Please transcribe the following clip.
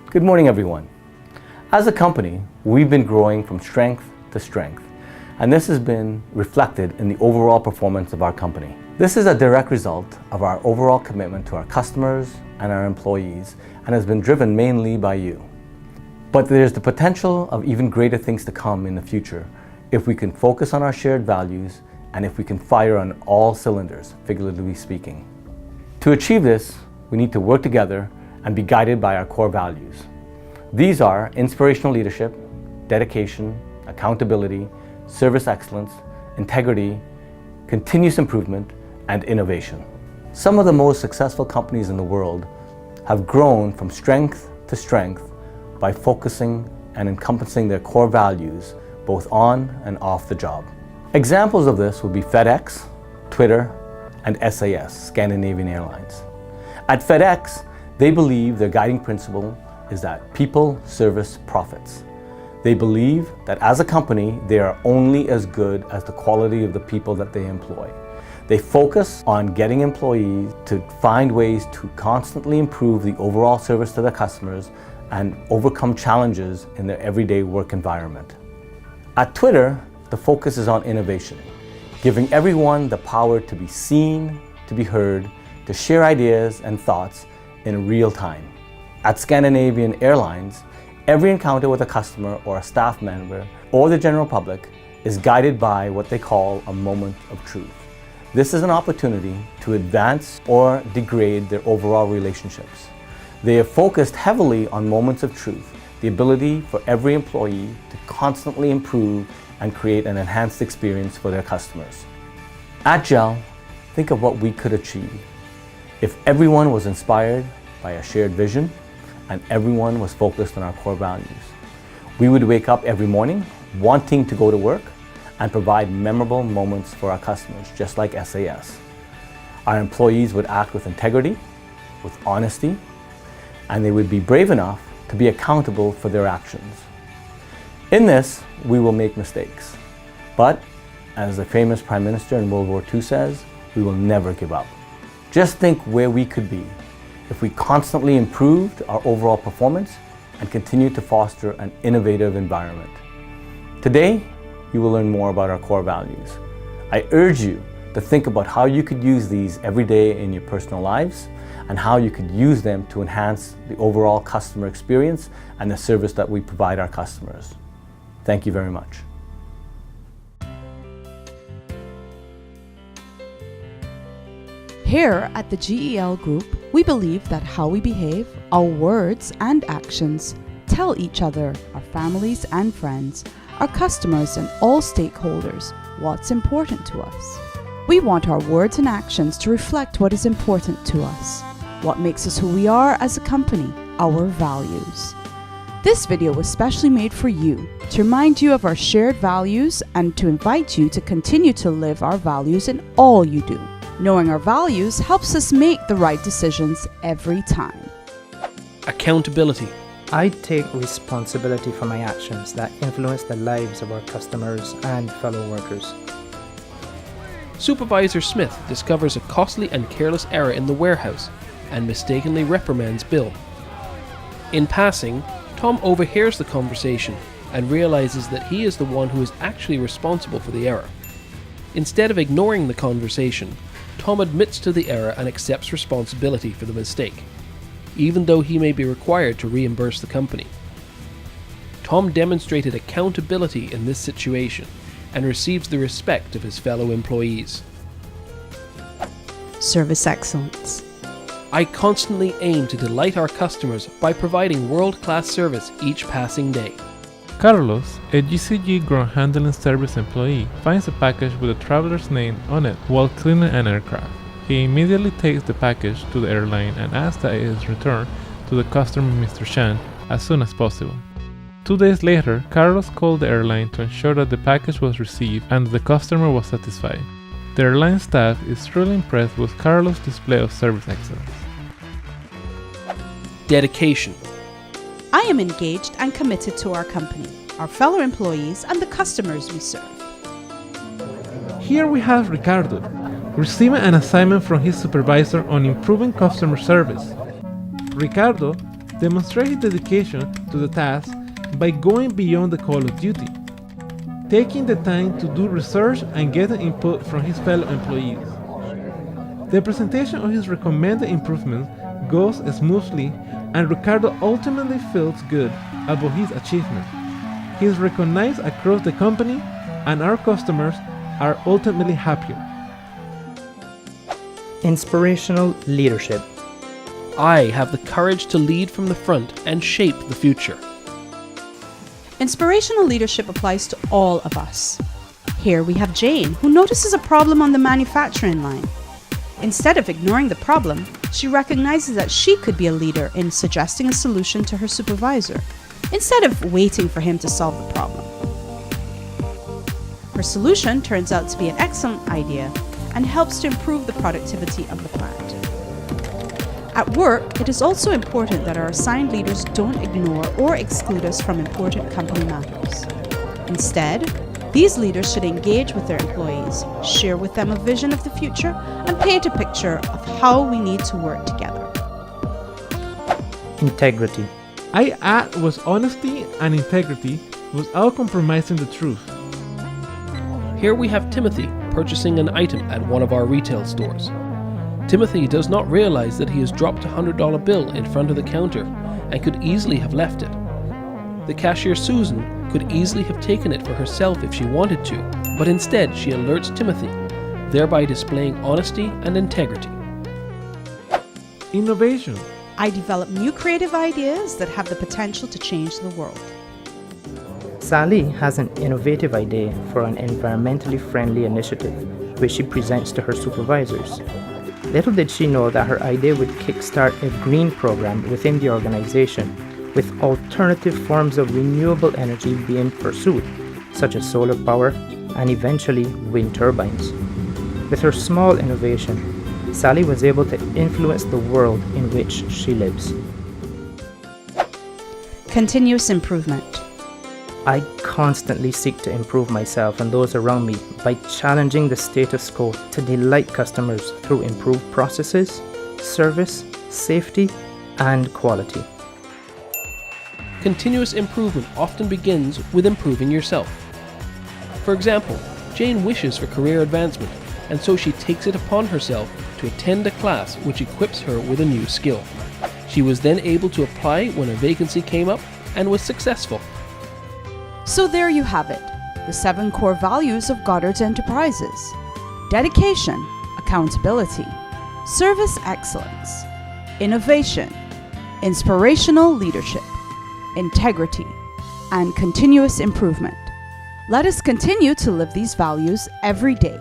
Good morning, everyone. As a company, we've been growing from strength to strength, and this has been reflected in the overall performance of our company. This is a direct result of our overall commitment to our customers and our employees, and has been driven mainly by you. But there's the potential of even greater things to come in the future if we can focus on our shared values and if we can fire on all cylinders, figuratively speaking. To achieve this, we need to work together and be guided by our core values. These are inspirational leadership, dedication, accountability, service excellence, integrity, continuous improvement, and innovation. Some of the most successful companies in the world have grown from strength to strength by focusing and encompassing their core values both on and off the job. Examples of this would be FedEx, Twitter, and SAS, Scandinavian Airlines. At FedEx, they believe their guiding principle is that people, service, profits. They believe that as a company, they are only as good as the quality of the people that they employ. They focus on getting employees to find ways to constantly improve the overall service to their customers and overcome challenges in their everyday work environment. At Twitter, the focus is on innovation, giving everyone the power to be seen, to be heard, to share ideas and thoughts in real time. At Scandinavian Airlines, every encounter with a customer or a staff member or the general public is guided by what they call a moment of truth. This is an opportunity to advance or degrade their overall relationships. They have focused heavily on moments of truth, the ability for every employee to constantly improve and create an enhanced experience for their customers. At GEL, think of what we could achieve if everyone was inspired by a shared vision and everyone was focused on our core values. We would wake up every morning wanting to go to work and provide memorable moments for our customers, just like SAS. Our employees would act with integrity, with honesty, and they would be brave enough to be accountable for their actions. In this, we will make mistakes, but as the famous Prime Minister in World War II says, we will never give up. Just think where we could be if we constantly improved our overall performance and continued to foster an innovative environment. Today, you will learn more about our core values. I urge you to think about how you could use these every day in your personal lives and how you could use them to enhance the overall customer experience and the service that we provide our customers. Thank you very much. Here at the GEL Group, we believe that how we behave, our words and actions tell each other, our families and friends, our customers and all stakeholders what's important to us. We want our words and actions to reflect what is important to us, what makes us who we are as a company, our values. This video was specially made for you to remind you of our shared values and to invite you to continue to live our values in all you do. Knowing our values helps us make the right decisions every time. Accountability. I take responsibility for my actions that influence the lives of our customers and fellow workers. Supervisor Smith discovers a costly and careless error in the warehouse and mistakenly reprimands Bill. In passing, Tom overhears the conversation and realizes that he is the one who is actually responsible for the error. Instead of ignoring the conversation, Tom admits to the error and accepts responsibility for the mistake, even though he may be required to reimburse the company. Tom demonstrated accountability in this situation and receives the respect of his fellow employees. Service excellence. I constantly aim to delight our customers by providing world-class service each passing day. Carlos, a GCG ground handling service employee, finds a package with a traveler's name on it while cleaning an aircraft. He immediately takes the package to the airline and asks that it is returned to the customer, Mr. Shan, as soon as possible. 2 days later, Carlos called the airline to ensure that the package was received and the customer was satisfied. The airline staff is truly impressed with Carlos' display of service excellence. Dedication. I am engaged and committed to our company, our fellow employees, and the customers we serve. Here we have Ricardo, receiving an assignment from his supervisor on improving customer service. Ricardo demonstrate his dedication to the task by going beyond the call of duty, taking the time to do research and getting input from his fellow employees. The presentation of his recommended improvements goes smoothly, and Ricardo ultimately feels good about his achievement. He is recognized across the company, and our customers are ultimately happier. Inspirational leadership. I have the courage to lead from the front and shape the future. Inspirational leadership applies to all of us. Here we have Jane, who notices a problem on the manufacturing line. Instead of ignoring the problem, she recognizes that she could be a leader in suggesting a solution to her supervisor, instead of waiting for him to solve the problem. Her solution turns out to be an excellent idea and helps to improve the productivity of the plant. At work, it is also important that our assigned leaders don't ignore or exclude us from important company matters. Instead, these leaders should engage with their employees, share with them a vision of the future, and paint a picture of how we need to work together. Integrity. I add was honesty and integrity without compromising the truth. Here we have Timothy purchasing an item at one of our retail stores. Timothy does not realize that he has dropped a $100 bill in front of the counter and could easily have left it. The cashier Susan could easily have taken it for herself if she wanted to, but instead she alerts Timothy, thereby displaying honesty and integrity. Innovation. I develop new creative ideas that have the potential to change the world. Sally has an innovative idea for an environmentally friendly initiative, which she presents to her supervisors. Little did she know that her idea would kickstart a green program within the organization, with alternative forms of renewable energy being pursued, such as solar power and eventually wind turbines. With her small innovation, Sally was able to influence the world in which she lives. Continuous improvement. I constantly seek to improve myself and those around me by challenging the status quo to delight customers through improved processes, service, safety, and quality. Continuous improvement often begins with improving yourself. For example, Jane wishes for career advancement, and so she takes it upon herself to attend a class which equips her with a new skill. She was then able to apply when a vacancy came up and was successful. So there you have it, the 7 core values of Goddard Enterprises: dedication, accountability, service excellence, innovation, inspirational leadership, integrity, and continuous improvement. Let us continue to live these values every day.